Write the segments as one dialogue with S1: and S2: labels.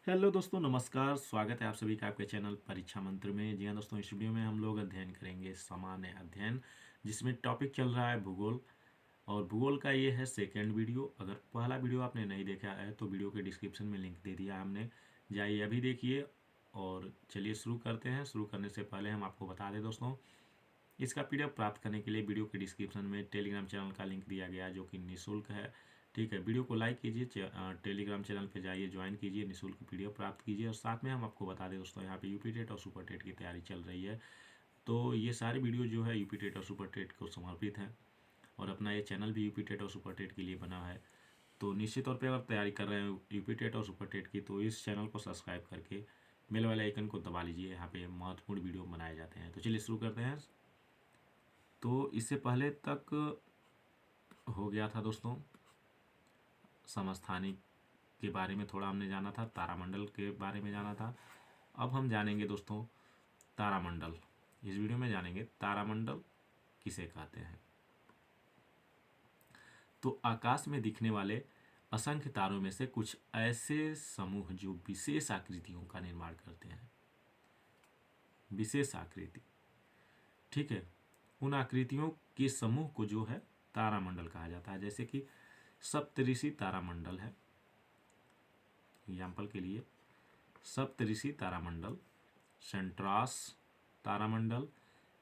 S1: Hello दोस्तों, नमस्कार। स्वागत है आप सभी का आपके चैनल परीक्षा मंत्र में। जी हाँ दोस्तों, इस वीडियो में हम लोग अध्ययन करेंगे सामान्य अध्ययन, जिसमें टॉपिक चल रहा है भूगोल। और भूगोल का ये है सेकेंड वीडियो। अगर पहला वीडियो आपने नहीं देखा है तो वीडियो के डिस्क्रिप्शन में लिंक दे दिया है हमने, जाइए अभी देखिए। और चलिए शुरू करते हैं। शुरू करने से पहले हम आपको बता दें दोस्तों, इसका पीडीएफ प्राप्त करने के लिए वीडियो के डिस्क्रिप्शन में टेलीग्राम चैनल का लिंक दिया गया है, जो कि निःशुल्क है। ठीक है, वीडियो को लाइक कीजिए, टेलीग्राम चैनल पे जाइए, ज्वाइन कीजिए, निःशुल्क पीडीएफ प्राप्त कीजिए। और साथ में हम आपको बता दें दोस्तों, यहाँ पे यूपी टेट और सुपर टेट की तैयारी चल रही है। तो ये सारे वीडियो जो है यूपी टेट और सुपर टेट को समर्पित हैं। और अपना ये चैनल भी यूपी टेट और सुपर टेट के लिए बना है। तो निश्चित तौर पर अगर तैयारी कर रहे हैं यूपी टेट और सुपर टेट की, तो इस चैनल को सब्सक्राइब करके बेल वाले आइकन को दबा लीजिए। यहाँ पे महत्वपूर्ण वीडियो बनाए जाते हैं। तो चलिए शुरू करते हैं। तो इससे पहले तक हो गया था दोस्तों, समस्थानिक के बारे में थोड़ा हमने जाना था, तारामंडल के बारे में जाना था। अब हम जानेंगे दोस्तों तारामंडल। इस वीडियो में जानेंगे तारामंडल किसे कहते हैं। तो आकाश में दिखने वाले असंख्य तारों में से कुछ ऐसे समूह जो विशेष आकृतियों का निर्माण करते हैं। विशेष आकृति, ठीक है। उन आकृतियों के समूह को जो है तारामंडल कहा जाता है। जैसे कि सप्तऋषि तारामंडल है। एग्जाम्पल के लिए सप्तऋषि तारामंडल, सेंट्रास तारामंडल।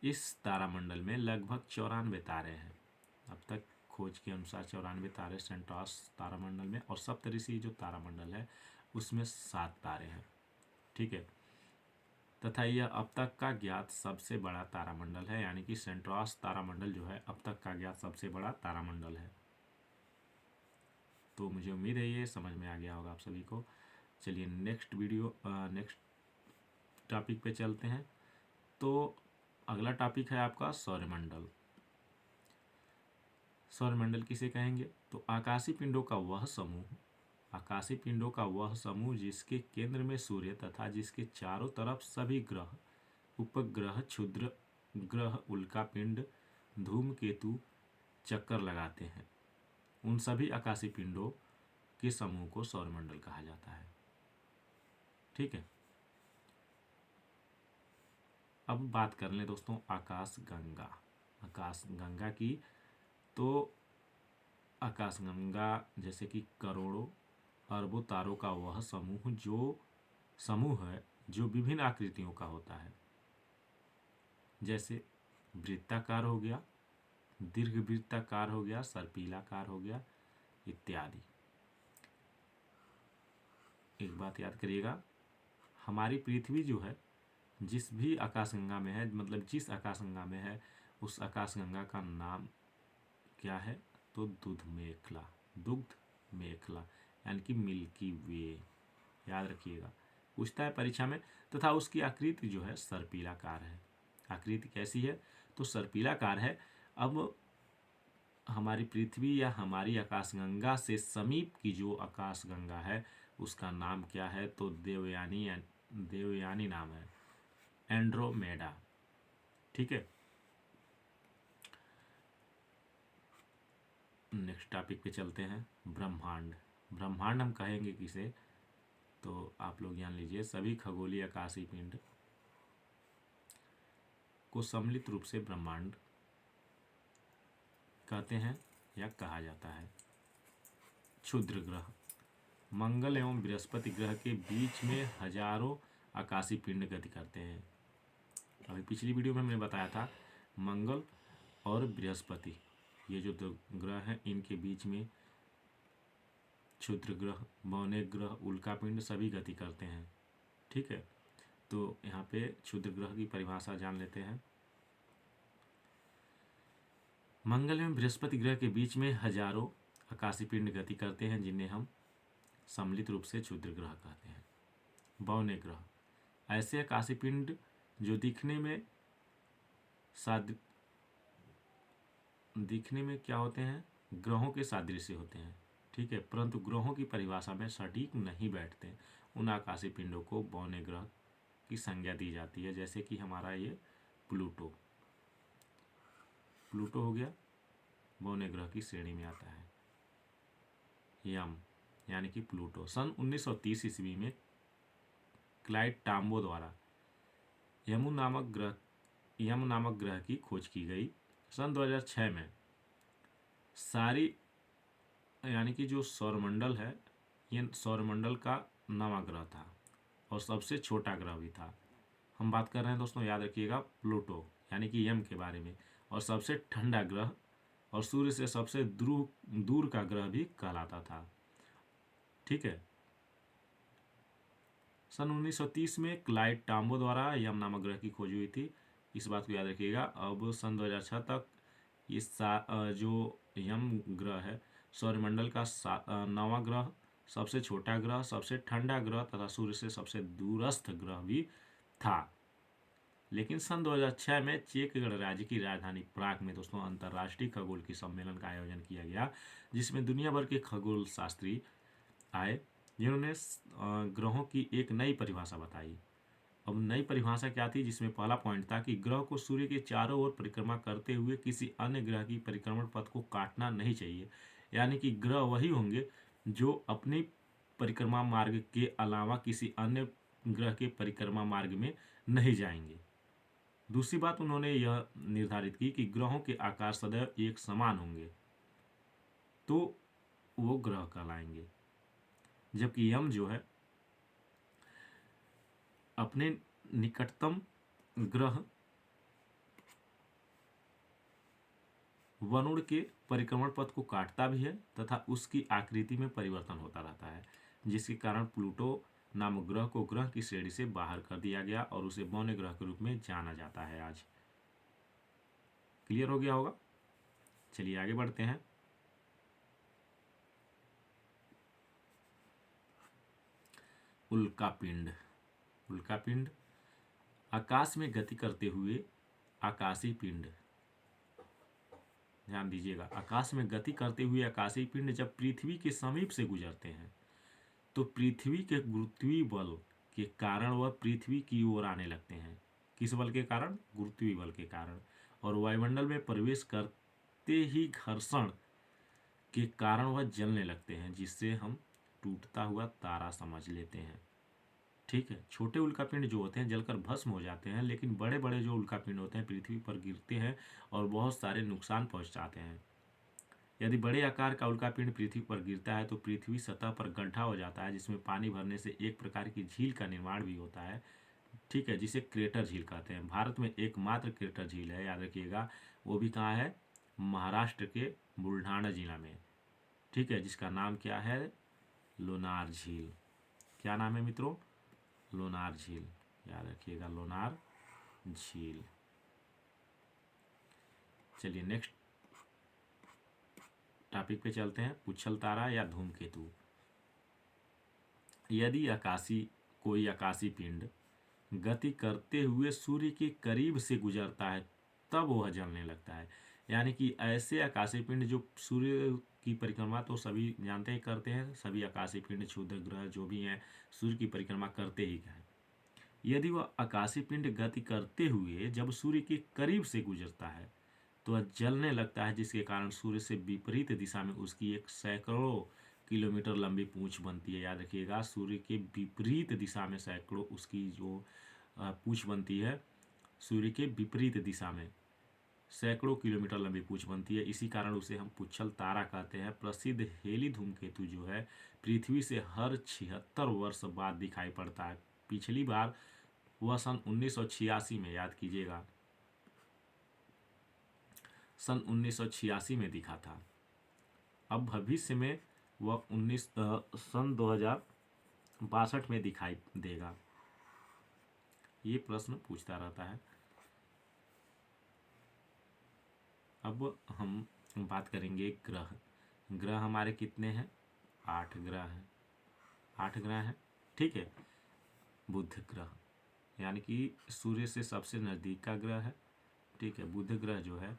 S1: इस तारामंडल में लगभग 94 तारे हैं। अब तक खोज के अनुसार 94 तारे सेंट्रास तारामंडल में, और सप्तऋषि जो तारामंडल है उसमें 7 तारे हैं। ठीक है, तथा यह अब तक का ज्ञात सबसे बड़ा तारामंडल है। यानी कि सेंट्रास तारामंडल जो है अब तक का ज्ञात सबसे बड़ा तारामंडल है। तो मुझे उम्मीद है ये समझ में आ गया होगा आप सभी को। चलिए नेक्स्ट टॉपिक पे चलते हैं। तो अगला टॉपिक है आपका सौरमंडल। सौरमंडल किसे कहेंगे? तो आकाशीय पिंडों का वह समूह जिसके केंद्र में सूर्य तथा जिसके चारों तरफ सभी ग्रह, उपग्रह, क्षुद्र ग्रह, उल्कापिंड, धूमकेतु चक्कर लगाते हैं। उन सभी आकाशीय पिंडों के समूह को सौरमंडल कहा जाता है। ठीक है, अब बात कर लें दोस्तों आकाशगंगा की। तो आकाशगंगा जैसे कि करोड़ों अरबों तारों का वह समूह है जो विभिन्न आकृतियों का होता है। जैसे वृत्ताकार हो गया, दीर्घ वृत्ताकार हो गया, सर्पिलाकार हो गया इत्यादि। एक बात याद करिएगा, हमारी पृथ्वी जो है जिस भी आकाशगंगा में है, मतलब जिस आकाशगंगा में है, उस आकाशगंगा का नाम क्या है? तो दुग्ध मेखला यानी कि मिल्की वे। याद रखिएगा, पूछता है परीक्षा में। तथा उसकी आकृति जो है सर्पिलाकार है। आकृति कैसी है? तो सर्पिलाकार है। अब हमारी पृथ्वी या हमारी आकाशगंगा से समीप की जो आकाशगंगा है उसका नाम क्या है? तो देवयानी नाम है, एंड्रोमेडा। ठीक है, नेक्स्ट टॉपिक पे चलते हैं। ब्रह्मांड हम कहेंगे किसे? तो आप लोग जान लीजिए, सभी खगोलीय आकाशीय पिंड को सम्मिलित रूप से ब्रह्मांड कहते हैं या कहा जाता है। क्षुद्र ग्रह, मंगल एवं बृहस्पति ग्रह के बीच में हजारों आकाशीय पिंड गति करते हैं। अभी पिछली वीडियो में हमने बताया था, मंगल और बृहस्पति ये जो दो ग्रह हैं, इनके बीच में क्षुद्र ग्रह, बौने ग्रह, उल्कापिंड सभी गति करते हैं। ठीक है, तो यहाँ पे क्षुद्र ग्रह की परिभाषा जान लेते हैं। मंगल एवं बृहस्पति ग्रह के बीच में हजारों आकाशीय पिंड गति करते हैं, जिन्हें हम सम्मिलित रूप से क्षुद्र ग्रह कहते हैं। बौने ग्रह, ऐसे आकाशीय पिंड जो दिखने में क्या होते हैं? ग्रहों के सादृश्य होते हैं। ठीक है, परंतु ग्रहों की परिभाषा में सटीक नहीं बैठते। उन आकाशीय पिंडों को बौने ग्रह की संज्ञा दी जाती है। जैसे कि हमारा ये प्लूटो हो गया, बौने ग्रह की श्रेणी में आता है। यम यानी कि प्लूटो सन 1930 ईस्वी में क्लाइड टाम्बो द्वारा यम नामक ग्रह की खोज की गई। सन 2006 में सारी यानी कि जो सौरमंडल है ये सौरमंडल का 9वां ग्रह था और सबसे छोटा ग्रह भी था। हम बात कर रहे हैं दोस्तों, याद रखिएगा, प्लूटो यानी कि यम के बारे में, और सबसे ठंडा ग्रह और सूर्य से सबसे दूर का ग्रह भी कहलाता था। ठीक है। सन 1930 में क्लाइड टाम्बो द्वारा यम नामक ग्रह की खोज हुई थी, इस बात को याद रखिएगा। अब सन 2006 तक जो यम ग्रह है सौरमंडल का 9वां ग्रह, सबसे छोटा ग्रह, सबसे ठंडा ग्रह तथा सूर्य से सबसे दूरस्थ ग्रह भी था। लेकिन सन 2006 में चेक गणराज्य की राजधानी प्राग में दोस्तों अंतर्राष्ट्रीय खगोल की सम्मेलन का आयोजन किया गया, जिसमें दुनिया भर के खगोल शास्त्री आए जिन्होंने ग्रहों की एक नई परिभाषा बताई। अब नई परिभाषा क्या थी, जिसमें पहला पॉइंट था कि ग्रह को सूर्य के चारों ओर परिक्रमा करते हुए किसी अन्य ग्रह की परिक्रमण पथ को काटना नहीं चाहिए, यानी कि ग्रह वही होंगे जो अपनी परिक्रमा मार्ग के अलावा किसी अन्य ग्रह के परिक्रमा मार्ग में नहीं जाएंगे। दूसरी बात उन्होंने यह निर्धारित की कि ग्रहों के आकार सदैव एक समान होंगे तो वो ग्रह कहलाएंगे, जबकि यम जो है अपने निकटतम ग्रह वरुण के परिक्रमण पथ को काटता भी है तथा उसकी आकृति में परिवर्तन होता रहता है, जिसके कारण प्लूटो नामक ग्रह को ग्रह की श्रेणी से बाहर कर दिया गया और उसे बौने ग्रह के रूप में जाना जाता है। आज क्लियर हो गया होगा। चलिए आगे बढ़ते हैं। उल्कापिंड। उल्कापिंड आकाश में गति करते हुए आकाशीय पिंड। ध्यान दीजिएगा, आकाश में गति करते हुए आकाशीय पिंड जब पृथ्वी के समीप से गुजरते हैं तो पृथ्वी के गुरुत्वीय बल के कारण वह पृथ्वी की ओर आने लगते हैं। किस बल के कारण? गुरुत्वीय बल के कारण। और वायुमंडल में प्रवेश करते ही घर्षण के कारण वह जलने लगते हैं, जिससे हम टूटता हुआ तारा समझ लेते हैं। ठीक है। छोटे उल्कापिंड जो होते हैं जलकर भस्म हो जाते हैं, लेकिन बड़े बड़े जो उल्कापिंड होते हैं पृथ्वी पर गिरते हैं और बहुत सारे नुकसान पहुंचाते हैं। यदि बड़े आकार का उल्कापिंड पृथ्वी पर गिरता है तो पृथ्वी सतह पर गड्ढा हो जाता है, जिसमें पानी भरने से एक प्रकार की झील का निर्माण भी होता है। ठीक है, जिसे क्रेटर झील कहते हैं। भारत में एकमात्र क्रेटर झील है, याद रखिएगा, वो भी कहाँ है? महाराष्ट्र के बुल्ढाना जिला में। ठीक है, जिसका नाम क्या है? लोनार झील। क्या नाम है मित्रों? लोनार झील। याद रखिएगा, लोनार झील। चलिए नेक्स्ट टॉपिक पे चलते हैं। पुच्छल तारा या धूमकेतु। यदि कोई आकाशीय पिंड गति करते हुए सूर्य के करीब से गुजरता है तब वह जलने लगता है। यानी कि ऐसे आकाशीय पिंड जो सूर्य की परिक्रमा तो सभी जानते ही करते हैं, सभी आकाशीय पिंड क्षुद्र ग्रह जो भी हैं सूर्य की परिक्रमा करते ही हैं। यदि वह आकाशीय पिंड गति करते हुए जब सूर्य के करीब से गुजरता है तो वह जलने लगता है, जिसके कारण सूर्य से विपरीत दिशा में उसकी एक सैकड़ों किलोमीटर लंबी पूंछ बनती है। याद रखिएगा, सूर्य के विपरीत दिशा में सैकड़ों उसकी जो पूंछ बनती है, सूर्य के विपरीत दिशा में सैकड़ों किलोमीटर लंबी पूंछ बनती है। इसी कारण उसे हम पुच्छल तारा कहते हैं। प्रसिद्ध हेली धूमकेतु जो है पृथ्वी से हर 76 वर्ष बाद दिखाई पड़ता है। पिछली बार वह सन 1986 में, याद कीजिएगा, सन 1986 में दिखा था। अब भविष्य में वह सन 2062 में दिखाई देगा। ये प्रश्न पूछता रहता है। अब हम बात करेंगे ग्रह। ग्रह हमारे कितने हैं? 8 ग्रह हैं। 8 ग्रह हैं। ठीक है। बुध ग्रह यानी कि सूर्य से सबसे नज़दीक का ग्रह है। ठीक है। बुध ग्रह जो है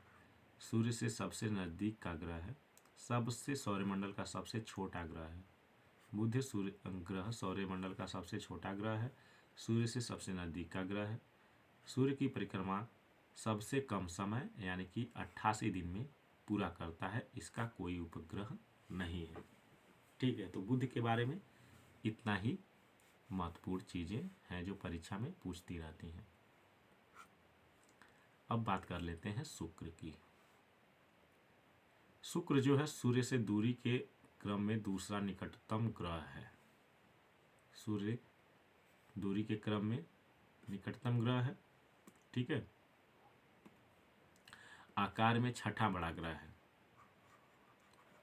S1: सूर्य से सबसे नज़दीक का ग्रह है, सबसे सौरमंडल का सबसे छोटा ग्रह है। बुध ग्रह सौरमंडल का सबसे छोटा ग्रह है, सूर्य से सबसे नज़दीक का ग्रह है। सूर्य की परिक्रमा सबसे कम समय यानी कि 88 दिन में पूरा करता है। इसका कोई उपग्रह नहीं है। ठीक है। तो बुध के बारे में इतना ही महत्वपूर्ण चीज़ें हैं जो परीक्षा में पूछती रहती हैं। अब बात कर लेते हैं शुक्र की। शुक्र जो है सूर्य से दूरी के क्रम में दूसरा निकटतम ग्रह है। सूर्य दूरी के क्रम में निकटतम ग्रह है, ठीक है। आकार में छठा बड़ा ग्रह है,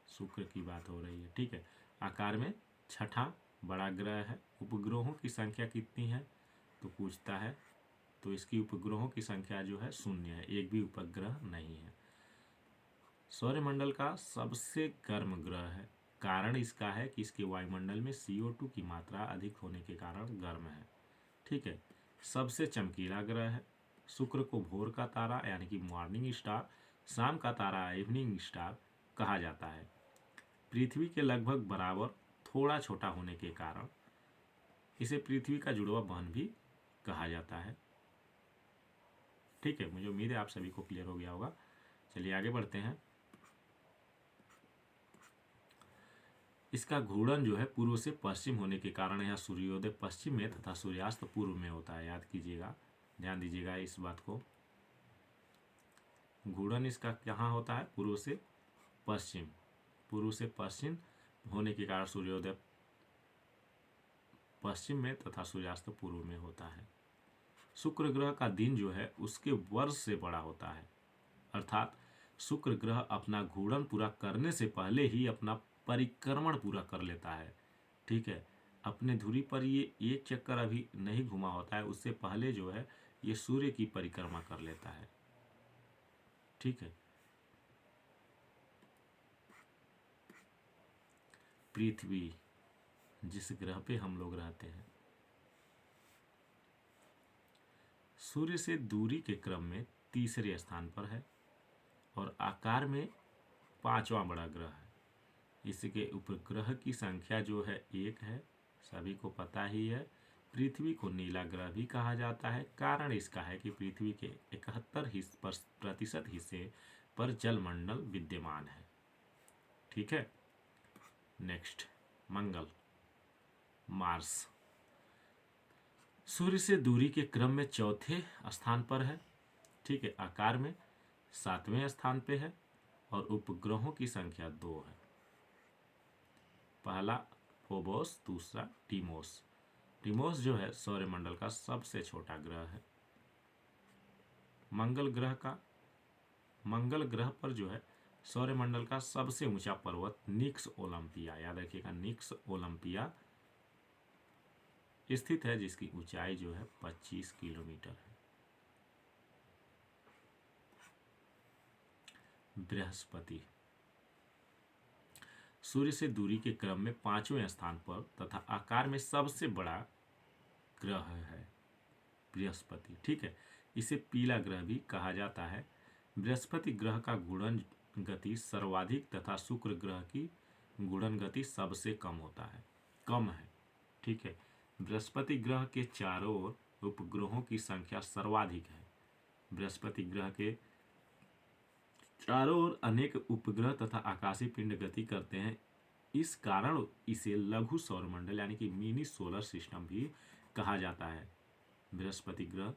S1: शुक्र की बात हो रही है, ठीक है। आकार में छठा बड़ा ग्रह है। उपग्रहों की संख्या कितनी है तो पूछता है, तो इसकी उपग्रहों की संख्या जो है 0 है, एक भी उपग्रह नहीं है। सौरमंडल का सबसे गर्म ग्रह है। कारण इसका है कि इसके वायुमंडल में CO2 की मात्रा अधिक होने के कारण गर्म है, ठीक है। सबसे चमकीला ग्रह है। शुक्र को भोर का तारा यानी कि मॉर्निंग स्टार, शाम का तारा इवनिंग स्टार कहा जाता है। पृथ्वी के लगभग बराबर थोड़ा छोटा होने के कारण इसे पृथ्वी का जुड़वा बहन भी कहा जाता है, ठीक है। मुझे उम्मीद है आप सभी को क्लियर हो गया होगा। चलिए आगे बढ़ते हैं। इसका घूर्णन जो है पूर्व से पश्चिम होने के कारण यह सूर्योदय पश्चिम में तथा सूर्यास्त पूर्व में होता है। याद कीजिएगा, ध्यान दीजिएगा इस बात को। घूर्णन इसका कहाँ होता है? पूर्व से पश्चिम। पूर्व से पश्चिम होने के कारण सूर्योदय पश्चिम में तथा सूर्यास्त पूर्व में होता है। शुक्र ग्रह का दिन जो है उसके वर्ष से बड़ा होता है, अर्थात शुक्र ग्रह अपना घूर्णन पूरा करने से पहले ही अपना परिक्रमण पूरा कर लेता है, ठीक है। अपने धुरी पर ये एक चक्कर अभी नहीं घुमा होता है, उससे पहले जो है ये सूर्य की परिक्रमा कर लेता है, ठीक है। पृथ्वी जिस ग्रह पे हम लोग रहते हैं, सूर्य से दूरी के क्रम में तीसरे स्थान पर है और आकार में 5वां बड़ा ग्रह है। इसके उपग्रह की संख्या जो है 1 है, सभी को पता ही है। पृथ्वी को नीला ग्रह भी कहा जाता है। कारण इसका है कि पृथ्वी के 71% हिस्से पर जलमंडल विद्यमान है, ठीक है। नेक्स्ट, मंगल, मार्स सूर्य से दूरी के क्रम में चौथे स्थान पर है, ठीक है। आकार में 7वें स्थान पे है और उपग्रहों की संख्या 2 है। पहला फोबोस, दूसरा टीमोस। टीमोस जो है सौरमंडल का सबसे छोटा ग्रह है। मंगल ग्रह पर जो है सौरमंडल का सबसे ऊंचा पर्वत निक्स ओलंपिया, याद रखिएगा, निक्स ओलंपिया स्थित है, जिसकी ऊंचाई जो है 25 किलोमीटर है। बृहस्पति सूर्य से दूरी के क्रम में 5वें स्थान पर तथा आकार में सबसे बड़ा ग्रह है बृहस्पति, ठीक है। इसे पीला ग्रह भी कहा जाता है। बृहस्पति ग्रह का घूर्णन गति सर्वाधिक तथा शुक्र ग्रह की घूर्णन गति सबसे कम है, ठीक है। बृहस्पति ग्रह के चारों ओर उपग्रहों की संख्या सर्वाधिक है। बृहस्पति ग्रह के चारों ओर अनेक उपग्रह तथा आकाशीय पिंड गति करते हैं। इस कारण इसे लघु सौरमंडल यानी कि मिनी सोलर सिस्टम भी कहा जाता है। बृहस्पति ग्रह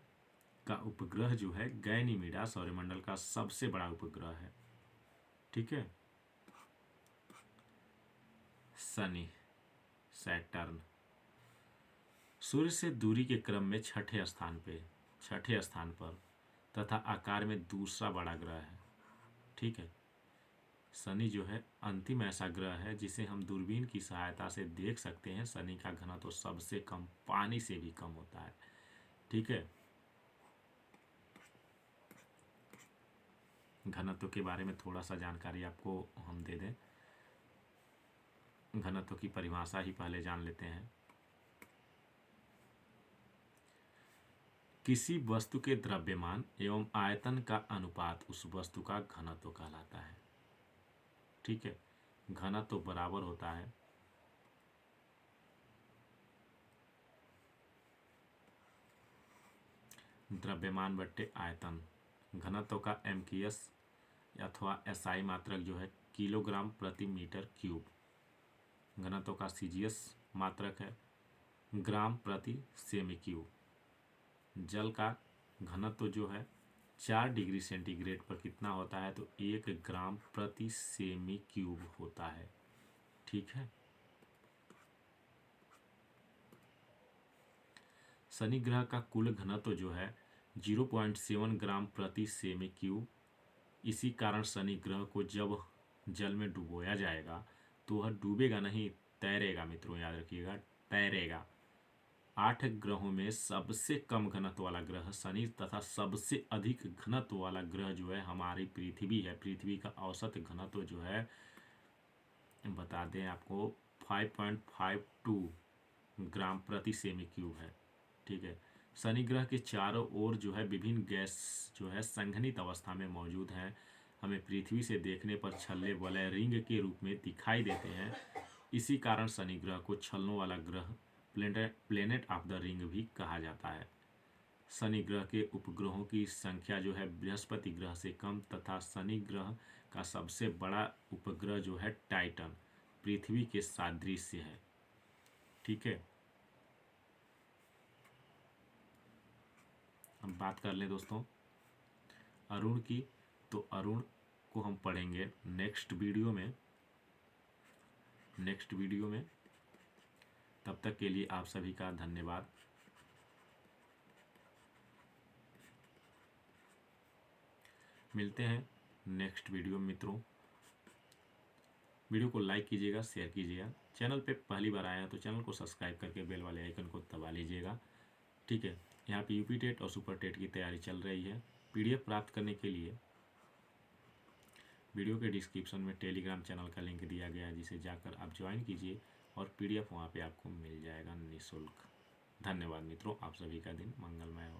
S1: का उपग्रह जो है गैनीमीडा सौरमंडल का सबसे बड़ा उपग्रह है, ठीक है। शनि, सैटर्न सूर्य से दूरी के क्रम में छठे स्थान पर तथा आकार में दूसरा बड़ा ग्रह है, ठीक है। शनि जो है अंतिम ऐसा ग्रह है जिसे हम दूरबीन की सहायता से देख सकते हैं। शनि का घनत्व तो सबसे कम, पानी से भी कम होता है, ठीक है। घनत्व के बारे में थोड़ा सा जानकारी आपको हम दे दें। घनत्व की परिभाषा ही पहले जान लेते हैं। किसी वस्तु के द्रव्यमान एवं आयतन का अनुपात उस वस्तु का घनत्व कहलाता है, ठीक है। घनत्व बराबर होता है द्रव्यमान बट्टे आयतन। घनत्व का MKS अथवा SI मात्रक जो है किलोग्राम प्रति मीटर क्यूब। घनत्व का CGS मात्रक है ग्राम प्रति सेमी क्यूब। जल का घनत्व जो है 4 डिग्री सेंटीग्रेड पर कितना होता है, तो 1 ग्राम प्रति सेमी क्यूब होता है। ठीक है। शनि ग्रह का कुल घनत्व जो है 0.7 ग्राम प्रति सेमी क्यूब। इसी कारण शनि ग्रह को जब जल में डुबोया जाएगा तो वह डूबेगा नहीं, तैरेगा। मित्रों याद रखिएगा, तैरेगा। 8 ग्रहों में सबसे कम घनत्व वाला ग्रह शनि तथा सबसे अधिक घनत्व वाला ग्रह जो है हमारी पृथ्वी है। पृथ्वी का औसत घनत्व जो है बता दें आपको 5.52 ग्राम प्रति सेमी क्यूब है। ठीक है। शनि ग्रह के चारों ओर जो है विभिन्न गैस जो है संघनित अवस्था में मौजूद हैं। हमें पृथ्वी से देखने पर छल्ले वलय रिंग के रूप में दिखाई देते हैं। इसी कारण शनि ग्रह को छल्लों वाला ग्रह प्लेनेट ऑफ द रिंग भी कहा जाता है। शनि ग्रह के उपग्रहों की संख्या जो है बृहस्पति ग्रह से कम तथा शनि ग्रह का सबसे बड़ा उपग्रह जो है टाइटन पृथ्वी के सादृश्य है। ठीक है। हम बात कर लें दोस्तों अरुण की, तो अरुण को हम पढ़ेंगे नेक्स्ट वीडियो में। तब तक के लिए आप सभी का धन्यवाद। मिलते हैं नेक्स्ट वीडियो में मित्रों। वीडियो को लाइक कीजिएगा, शेयर कीजिएगा। चैनल पे पहली बार आए हैं तो चैनल को सब्सक्राइब करके बेल वाले आइकन को दबा लीजिएगा। ठीक है। यहाँ पे यूपी टेट और सुपर टेट की तैयारी चल रही है। पीडीएफ प्राप्त करने के लिए वीडियो के डिस्क्रिप्शन में टेलीग्राम चैनल का लिंक दिया गया है, जिसे जाकर आप ज्वाइन कीजिए और पीडीएफ वहाँ पे आपको मिल जाएगा निःशुल्क। धन्यवाद मित्रों, आप सभी का दिन मंगलमय हो।